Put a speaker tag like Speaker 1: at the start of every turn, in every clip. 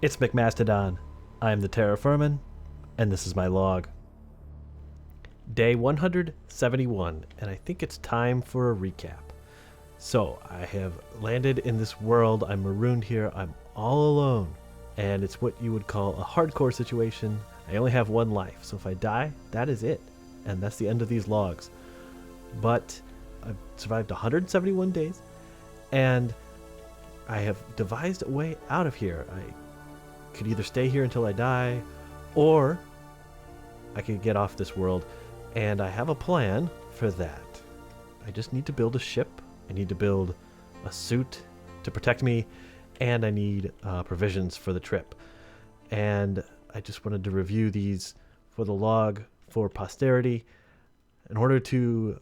Speaker 1: It's McMastodon. I'm the Terrafirman, and this is my log. Day 171, and I think it's time for a recap. So, I have landed in this world, I'm marooned here, I'm all alone, and it's what you would call a hardcore situation. I only have one life, so if I die, that is it, and that's the end of these logs. But I've survived 171 days, and I have devised a way out of here. I could either stay here until I die, or I could get off this world, and I have a plan for that. I just need to build a ship, I need to build a suit to protect me, and I need provisions for the trip. And I just wanted to review these for the log for posterity. In order to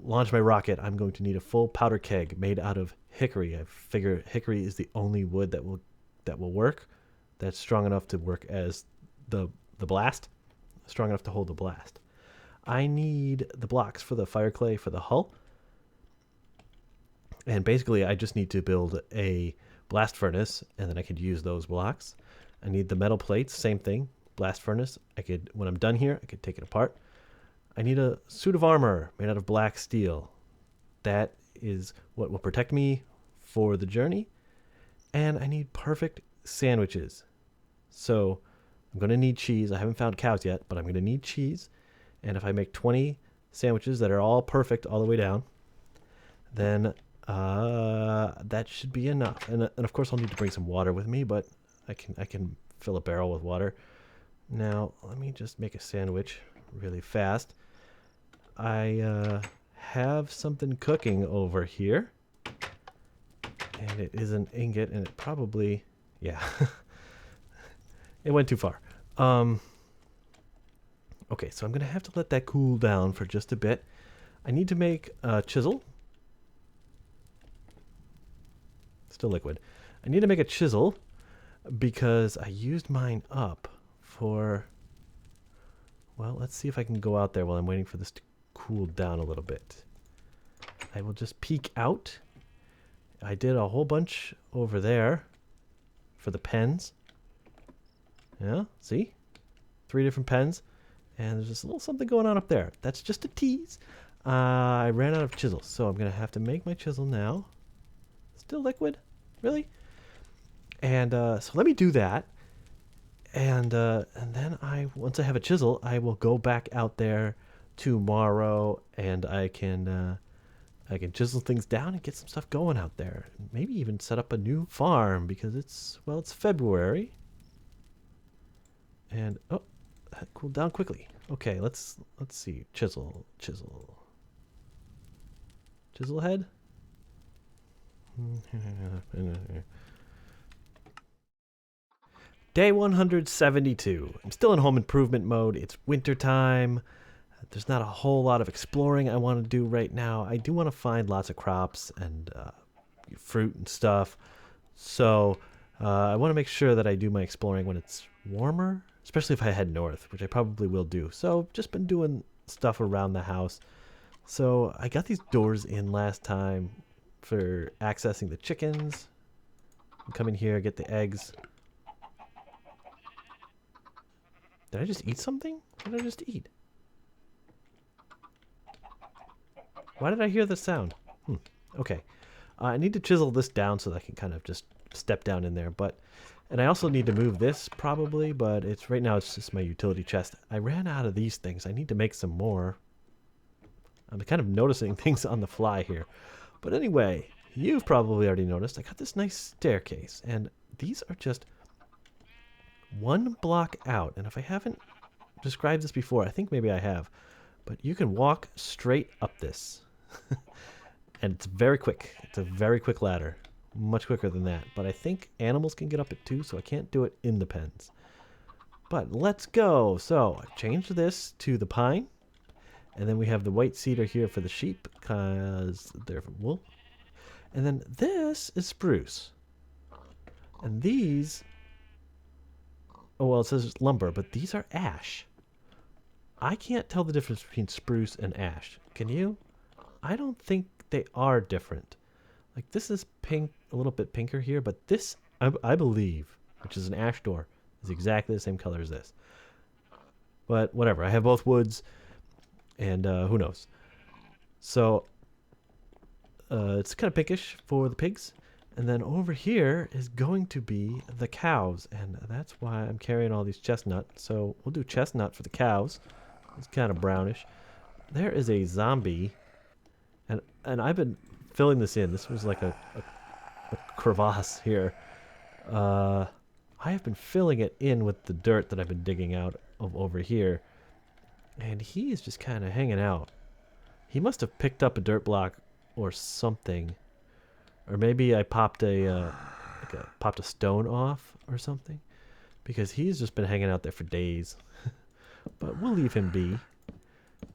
Speaker 1: launch my rocket, I'm going to need a full powder keg made out of hickory. I figure hickory is the only wood that will work. That's strong enough to work as the blast, strong enough to hold the blast. I need the blocks for the fire clay for the hull. And basically, I just need to build a blast furnace, and then I could use those blocks. I need the metal plates, same thing, blast furnace. When I'm done here, I could take it apart. I need a suit of armor made out of black steel. That is what will protect me for the journey. And I need perfect sandwiches. So I'm going to need cheese. I haven't found cows yet, but I'm going to need cheese. And if I make 20 sandwiches that are all perfect all the way down, then that should be enough. And of course I'll need to bring some water with me, but I can fill a barrel with water. Now let me just make a sandwich really fast. I have something cooking over here, and it is an ingot, and it probably, yeah, it went too far. Okay, so I'm gonna have to let that cool down for just a bit. I need to make a chisel. Still liquid. I need to make a chisel because I used mine up for, well, let's see if I can go out there while I'm waiting for this to cool down a little bit. I will just peek out. I did a whole bunch over there for the pens. Yeah, see? 3 different pens. And there's just a little something going on up there. That's just a tease. I ran out of chisels, so I'm going to have to make my chisel now. Still liquid? Really? And so let me do that. And then once I have a chisel, I will go back out there tomorrow, and I can chisel things down and get some stuff going out there. Maybe even set up a new farm because it's February. And oh, that cooled down quickly. Okay, let's see. Chisel head. Day 172. I'm still in home improvement mode. It's winter time. There's not a whole lot of exploring I want to do right now. I do want to find lots of crops and fruit and stuff. So I want to make sure that I do my exploring when it's warmer, especially if I head north, which I probably will do. So just been doing stuff around the house. So I got these doors in last time for accessing the chickens. Come in here, get the eggs. Did I just eat something? What did I just eat? Why did I hear the sound? Okay. I need to chisel this down so that I can kind of just step down in there. And I also need to move this probably, but right now it's just my utility chest. I ran out of these things. I need to make some more. I'm kind of noticing things on the fly here. But anyway, you've probably already noticed I got this nice staircase, and these are just 1 block out. And if I haven't described this before, I think maybe I have, but you can walk straight up this. And it's very quick. It's a very quick ladder. Much quicker than that. But I think animals can get up it too, so I can't do it in the pens. But let's go. So I've changed this to the pine. And then we have the white cedar here for the sheep, because they're from wool. And then this is spruce. And these, oh well, it says it's lumber, but these are ash. I can't tell the difference between spruce and ash. Can you? I don't think they are different. Like this is pink, a little bit pinker here, but this, I believe, which is an ash door. It's exactly the same color as this. But whatever, I have both woods, and who knows. So it's kind of pinkish for the pigs. And then over here is going to be the cows, and that's why I'm carrying all these chestnut. So we'll do chestnut for the cows. It's kind of brownish. There is a zombie, and I've been filling this in. This was like a crevasse here. I have been filling it in with the dirt that I've been digging out of over here, and he is just kind of hanging out. He must have picked up a dirt block or something. Or maybe I popped popped a stone off or something, because he's just been hanging out there for days. But we'll leave him be,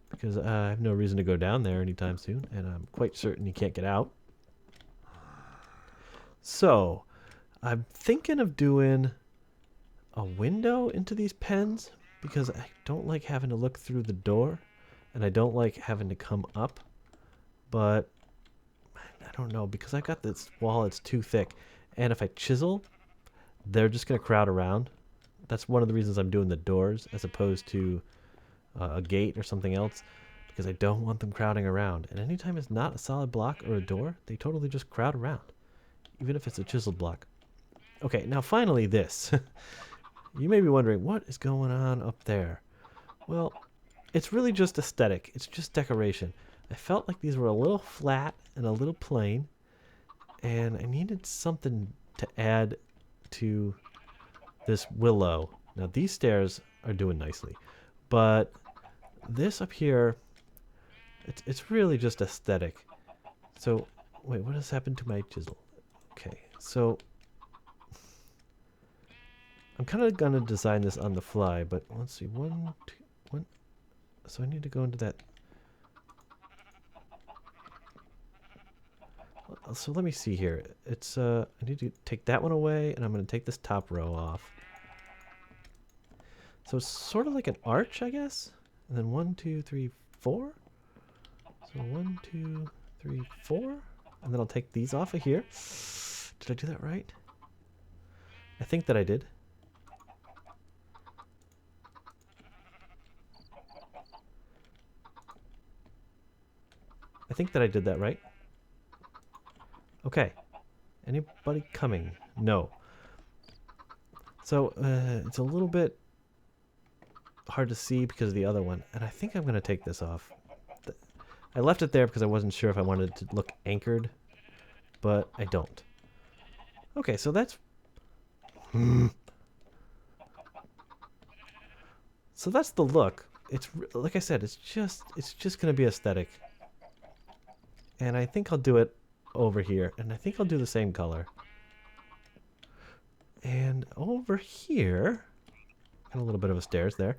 Speaker 1: because I have no reason to go down there anytime soon, and I'm quite certain he can't get out. So I'm thinking of doing a window into these pens, because I don't like having to look through the door, and I don't like having to come up. But I don't know, because I got this wall, it's too thick, and if I chisel, they're just going to crowd around. That's one of the reasons I'm doing the doors as opposed to a gate or something else, because I don't want them crowding around. And anytime it's not a solid block or a door, they totally just crowd around, even if it's a chiseled block. Okay, now finally this. You may be wondering, what is going on up there? Well, it's really just aesthetic. It's just decoration. I felt like these were a little flat and a little plain, and I needed something to add to this willow. Now these stairs are doing nicely, but this up here, it's really just aesthetic. So wait, what has happened to my chisel? Okay, so I'm kind of gonna design this on the fly, but let's see, 1, 2, 1. So I need to go into that. So let me see here. It's I need to take that one away, and I'm going to take this top row off. So it's sort of like an arch, I guess. And then 1, 2, 3, 4. So 1, 2, 3, 4, and then I'll take these off of here. Did I do that right? I think that I did. I think that I did that right. Okay. Anybody coming? No. So it's a little bit hard to see because of the other one, and I think I'm going to take this off. I left it there because I wasn't sure if I wanted it to look anchored, but I don't. Okay, so that's... So that's the look. It's like I said, it's just going to be aesthetic. And I think I'll do it over here, and I think I'll do the same color. And over here, and a little bit of a stairs there.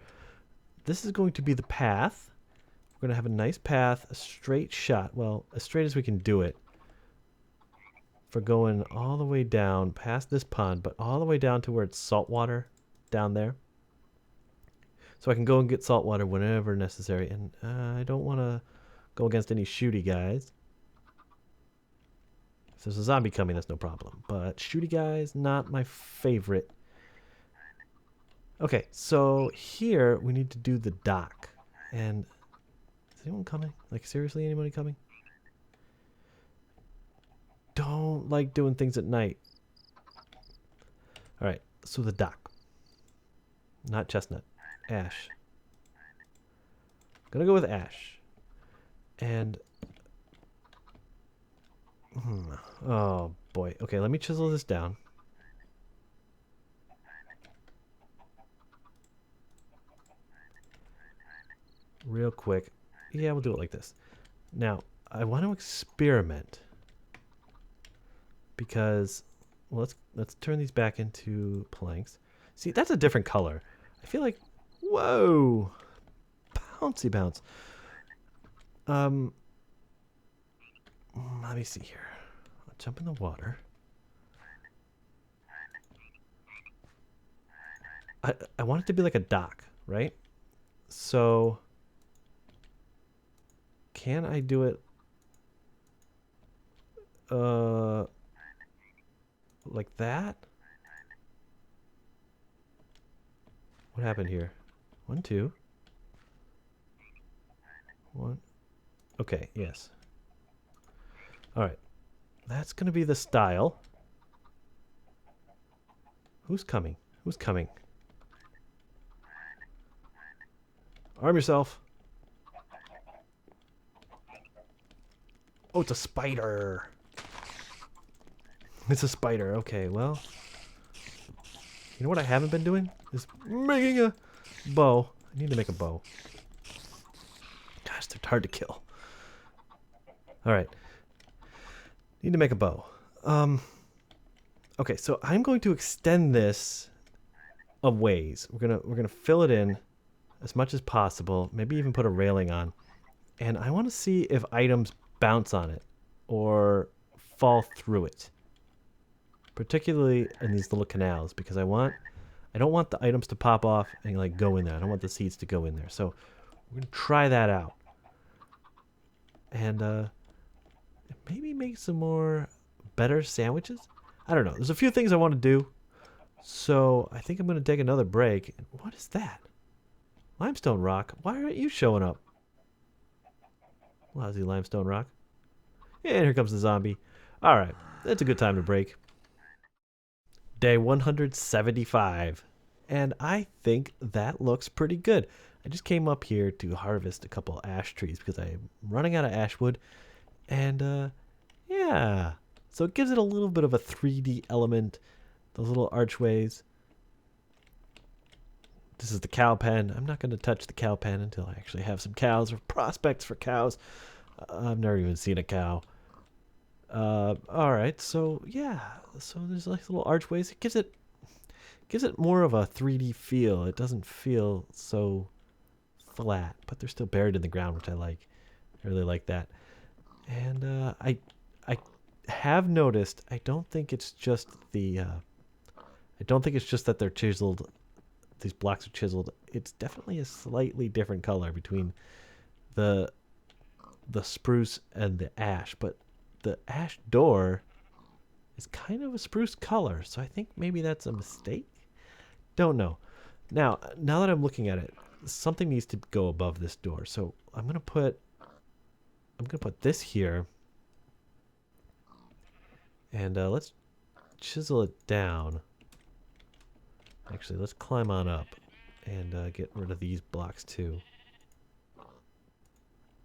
Speaker 1: This is going to be the path. We're going to have a nice path, a straight shot. Well, as straight as we can do it. For going all the way down past this pond, but all the way down to where it's salt water down there. So I can go and get salt water whenever necessary. And I don't want to go against any shooty guys. If there's a zombie coming, that's no problem. But shooty guys, not my favorite. Okay, so here we need to do the dock. And is anyone coming? Like, seriously, anybody coming? Don't like doing things at night. Alright, so the dock. Not chestnut. Ash. Gonna go with ash. And... oh, boy. Okay, let me chisel this down. Real quick. Yeah, we'll do it like this. Now, I want to experiment. Because, well, let's turn these back into planks. See, that's a different color. I feel like, whoa, bouncy bounce. Let me see here. I'll jump in the water. I want it to be like a dock, right? So, can I do it? Like that? What happened here? 1, 2. 1. Okay, yes. Alright. That's going to be the style. Who's coming? Who's coming? Arm yourself. Oh, it's a spider. It's a spider. Okay, well. You know what I haven't been doing? Is making a bow. I need to make a bow. Gosh, they're hard to kill. Alright. Need to make a bow. Okay, so I'm going to extend this a ways. We're gonna fill it in as much as possible. Maybe even put a railing on. And I want to see if items bounce on it or fall through it. Particularly in these little canals, because I don't want the items to pop off and like go in there. I don't want the seeds to go in there. So we're gonna try that out. And maybe make some more better sandwiches. I don't know. There's a few things I want to do. So I think I'm going to take another break. What is that? Limestone rock? Why aren't you showing up? Lousy limestone rock. And here comes the zombie. Alright. That's a good time to break. Day 175. And I think that looks pretty good. I just came up here to harvest a couple ash trees because I'm running out of ash wood. And yeah. So it gives it a little bit of a 3D element. Those little archways. This is the cow pen. I'm not going to touch the cow pen until I actually have some cows or prospects for cows. I've never even seen a cow. Alright, so yeah. So there's like little archways. It gives it more of a 3D feel. It doesn't feel so flat, but they're still buried in the ground, which I like. I really like that. And I have noticed, I don't think it's just that they're chiseled. These blocks are chiseled. It's definitely a slightly different color between the spruce and the ash, but the ash door is kind of a spruce color, so I think maybe that's a mistake. Don't know. Now that I'm looking at it, something needs to go above this door. So I'm gonna put this here. And let's chisel it down. Actually, let's climb on up and get rid of these blocks too.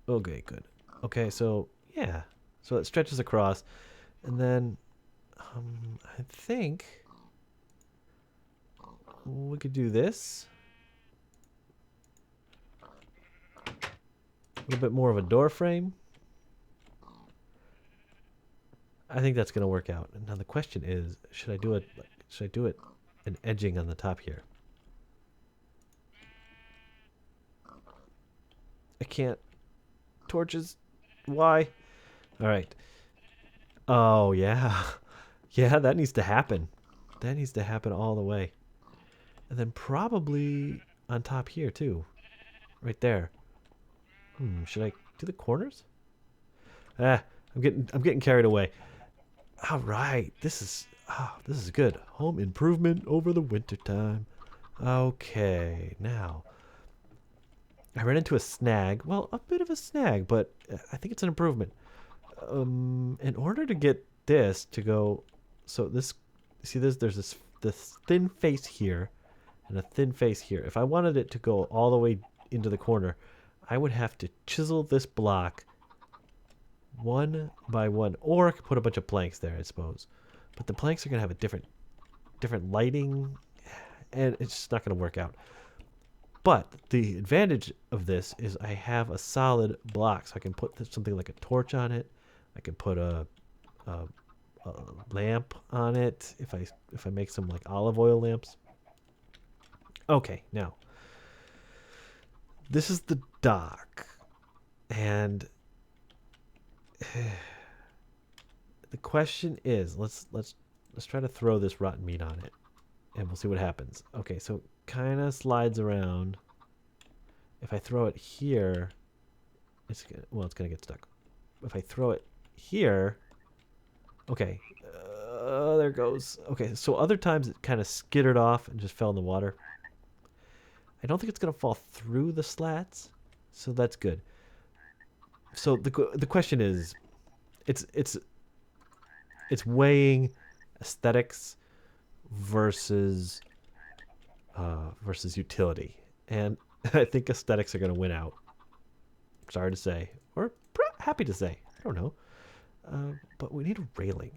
Speaker 1: Okay, good. Okay, so yeah. So it stretches across. And then I think we could do this. A little bit more of a door frame. I think that's going to work out. Now the question is, should I do it an edging on the top here? I can't. Torches. Why? All right. Oh, yeah. Yeah, that needs to happen. That needs to happen all the way. And then probably on top here too. Right there. Should I do the corners? I'm getting carried away. All right, this is good. Home improvement over the winter time. Okay, now I ran into a snag. Well, a bit of a snag, but I think it's an improvement. In order to get this to go, so this, see this? There's this thin face here, and a thin face here. If I wanted it to go all the way into the corner, I would have to chisel this block one by one, or I could put a bunch of planks there, I suppose. But the planks are gonna have a different lighting, and it's just not gonna work out. But the advantage of this is I have a solid block, so I can put something like a torch on it. I can put a lamp on it if I make some like olive oil lamps. Okay, now this is the dock, and the question is, let's try to throw this rotten meat on it, and we'll see what happens. Okay, so kind of slides around. If I throw it here, it's gonna get stuck. If I throw it here, okay, there it goes. Okay, so other times it kind of skittered off and just fell in the water. I don't think it's going to fall through the slats, so that's good. So the question is, it's weighing aesthetics versus versus utility, and I think aesthetics are going to win out. Sorry to say, or happy to say, I don't know. But we need a railing.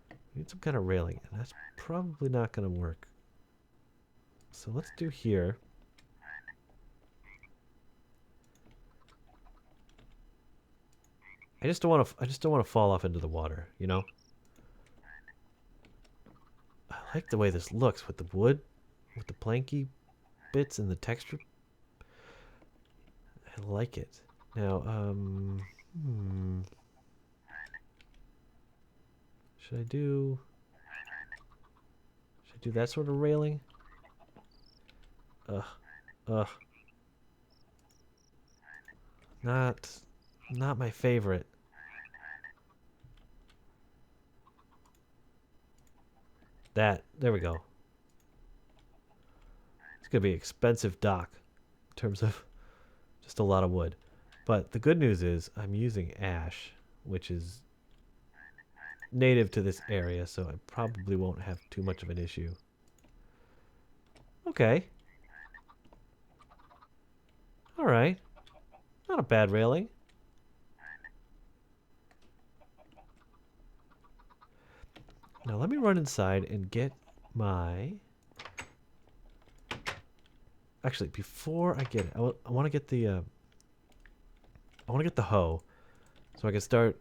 Speaker 1: We need some kind of railing, and that's probably not going to work. So let's do here. I just don't want to fall off into the water, you know? I like the way this looks with the wood, with the planky bits and the texture. I like it. Now, should I do that sort of railing? Ugh. Not my favorite. There we go. It's gonna be an expensive dock in terms of just a lot of wood. But the good news is I'm using ash, which is native to this area, so I probably won't have too much of an issue. Okay. Alright. Not a bad railing. Now let me run inside and get my... Actually, before I get it, I want to get the hoe, so I can start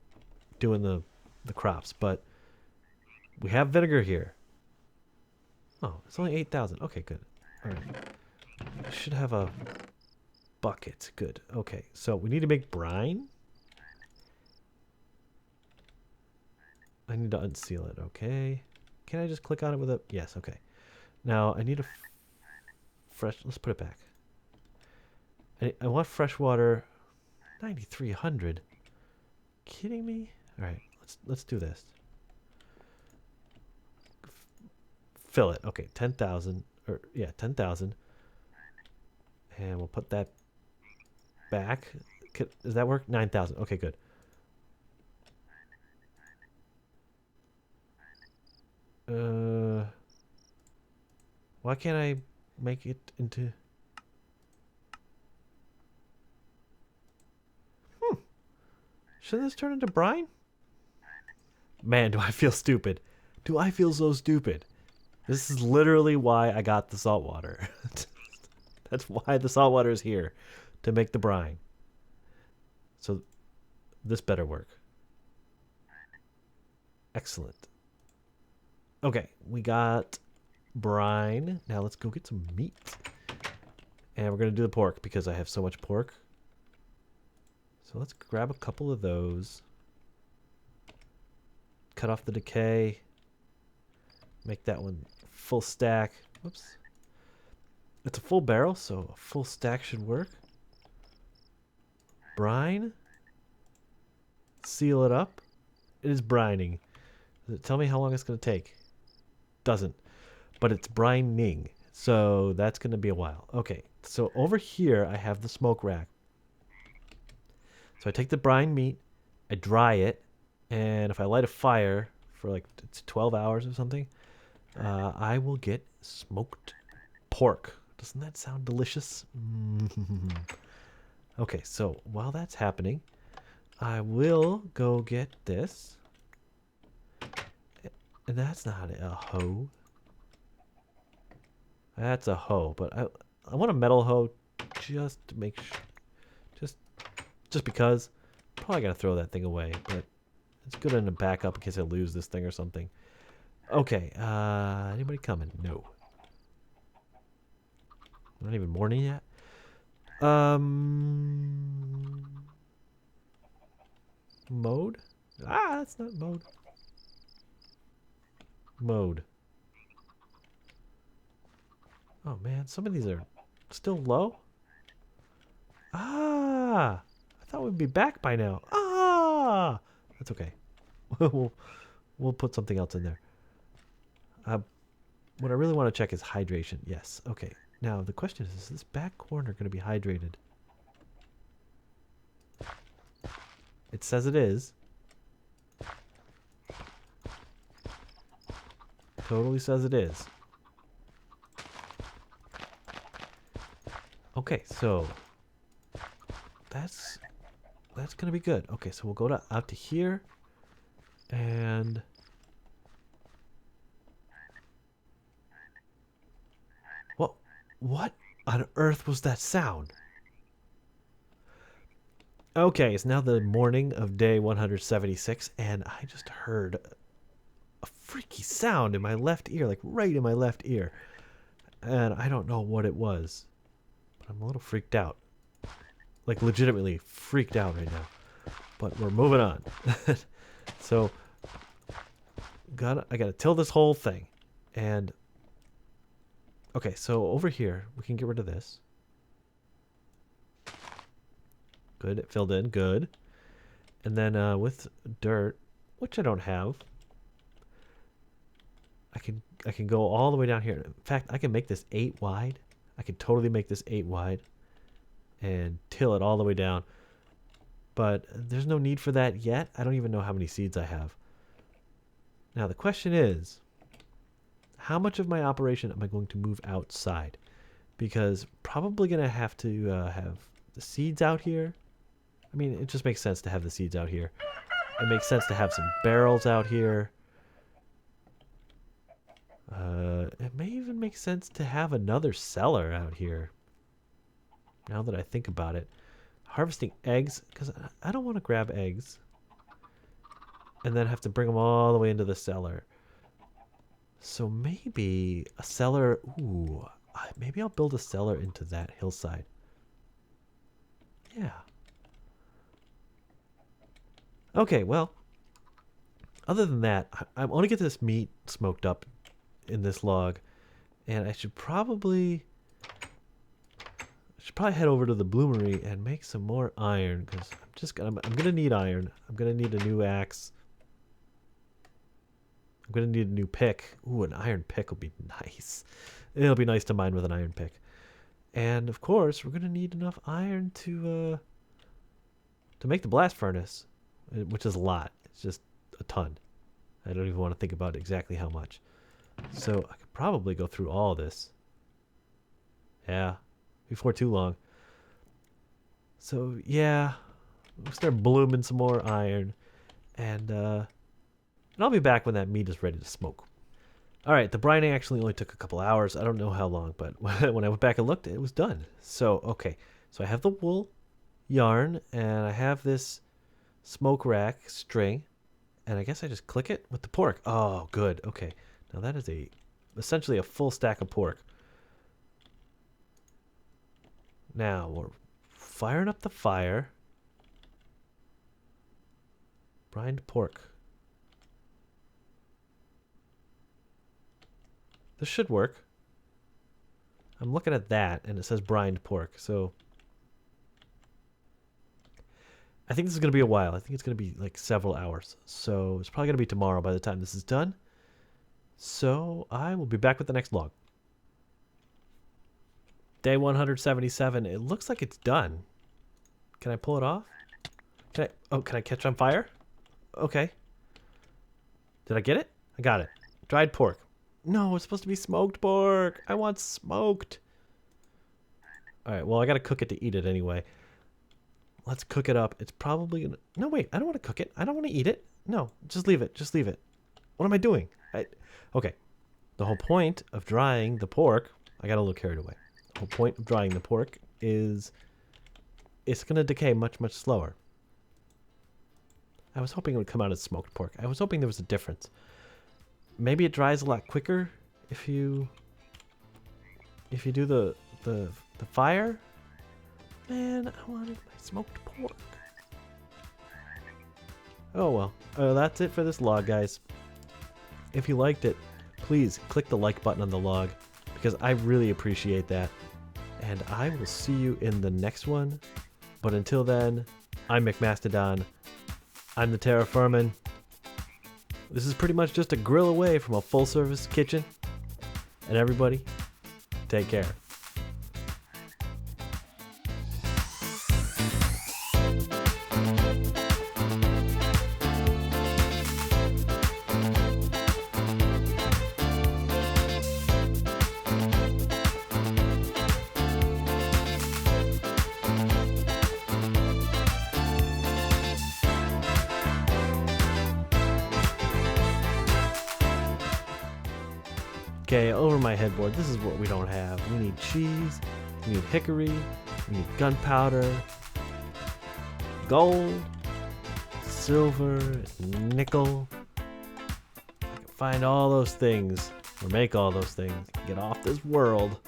Speaker 1: doing the crops. But we have vinegar here. Oh, it's only 8,000. Okay, good. All right. I should have a bucket. Good. Okay, so we need to make brine. I need to unseal it. Okay. Can I just click on it with a... Yes, okay. Now, I need a fresh... Let's put it back. I want fresh water. 9,300. Kidding me? All right, let's do this. Fill it. Okay, 10,000. Or yeah, 10,000. And we'll put that back. Does that work? 9,000. Okay, good. Why can't I make it into... Shouldn't this turn into brine? Man, do I feel stupid. Do I feel so stupid? This is literally why I got the salt water. That's why the salt water is here. To make the brine. So, this better work. Excellent. Okay, we got brine. Now let's go get some meat. And we're going to do the pork because I have so much pork. So let's grab a couple of those. Cut off the decay. Make that one full stack. Whoops. It's a full barrel, so a full stack should work. Brine. Seal it up. It is brining. Does it tell me how long it's going to take? Doesn't. But it's brining. So that's going to be a while. Okay. So over here, I have the smoke rack. So I take the brine meat, I dry it, and if I light a fire for like it's 12 hours or something, I will get smoked pork. Doesn't that sound delicious? Okay, so while that's happening, I will go get this. And that's not a hoe. That's a hoe, but I want a metal hoe just to make sure. Just because. Probably gotta throw that thing away, but it's good in a backup in case I lose this thing or something. Okay, anybody coming? No. Not even morning yet? Mode? Ah, that's not mode. Mode. Oh man, some of these are still low. Ah! I thought we'd be back by now. Ah! That's okay. we'll put something else in there. What I really want to check is hydration. Yes. Okay. Now, the question is this back corner going to be hydrated? It says it is. Totally says it is. Okay, so that's gonna be good. Okay, so we'll go out to here, and what on earth was that sound? Okay, it's now the morning of day 176, and I just heard a freaky sound in my left ear, like right in my left ear, and I don't know what it was, but I'm a little freaked out. Like legitimately freaked out right now. But we're moving on. So I gotta till this whole thing. And okay, so over here we can get rid of this. Good, it filled in, good. And then with dirt, which I don't have, I can go all the way down here. In fact, I can make this 8 wide. I can totally make this 8 wide and till it all the way down. But there's no need for that yet. I don't even know how many seeds I have. Now the question is, how much of my operation am I going to move outside? Because probably going to have the seeds out here. I mean, it just makes sense to have the seeds out here. It makes sense to have some barrels out here. It may even make sense to have another cellar out here. Now that I think about it. Harvesting eggs, because I don't want to grab eggs and then have to bring them all the way into the cellar. So maybe a cellar, ooh, maybe I'll build a cellar into that hillside. Yeah. Okay, well, other than that, I want to get this meat smoked up in this log, and I should probably head over to the bloomery and make some more iron, because I'm gonna need iron. I'm gonna need a new axe. I'm gonna need a new pick. Ooh, an iron pick will be nice. It'll be nice to mine with an iron pick. And of course, we're gonna need enough iron to make the blast furnace, which is a lot. It's just a ton. I don't even want to think about exactly how much. So I could probably go through all this. Yeah, before too long. So yeah, we'll start blooming some more iron, and I'll be back when that meat is ready to smoke. All right, the brining actually only took a couple hours. I don't know how long, but when I went back and looked, it was done. So okay, so I have the wool yarn, and I have this smoke rack string, and I guess I just click it with the pork. Oh, good. Okay, now that is essentially a full stack of pork. Now we're firing up the fire. Brined pork. This should work. I'm looking at that, and it says brined pork, so I think this is going to be a while. I think it's going to be like several hours. So it's probably going to be tomorrow by the time this is done. So I will be back with the next log. Day 177. It looks like it's done. Can I pull it off? Can I catch on fire? Okay. Did I get it? I got it. Dried pork. No, it's supposed to be smoked pork. I want smoked. Alright, well, I gotta cook it to eat it anyway. Let's cook it up. It's probably gonna... No, wait. I don't want to cook it. I don't want to eat it. No, just leave it. Just leave it. What am I doing? Okay. The whole point of drying the pork... I got a little carried away. The whole point of drying the pork is... It's going to decay much, much slower. I was hoping it would come out as smoked pork. I was hoping there was a difference. Maybe it dries a lot quicker if you do the fire. Man, I wanted my smoked pork. Oh well. That's it for this log, guys. If you liked it, please click the like button on the log, because I really appreciate that. And I will see you in the next one. But until then, I'm McMastodon. I'm the Terrafirman. This is pretty much just a grill away from a full-service kitchen. And everybody, take care. Okay, over my headboard, this is what we don't have. We need cheese, we need hickory, we need gunpowder, gold, silver, nickel. I can find all those things, or make all those things, get off this world.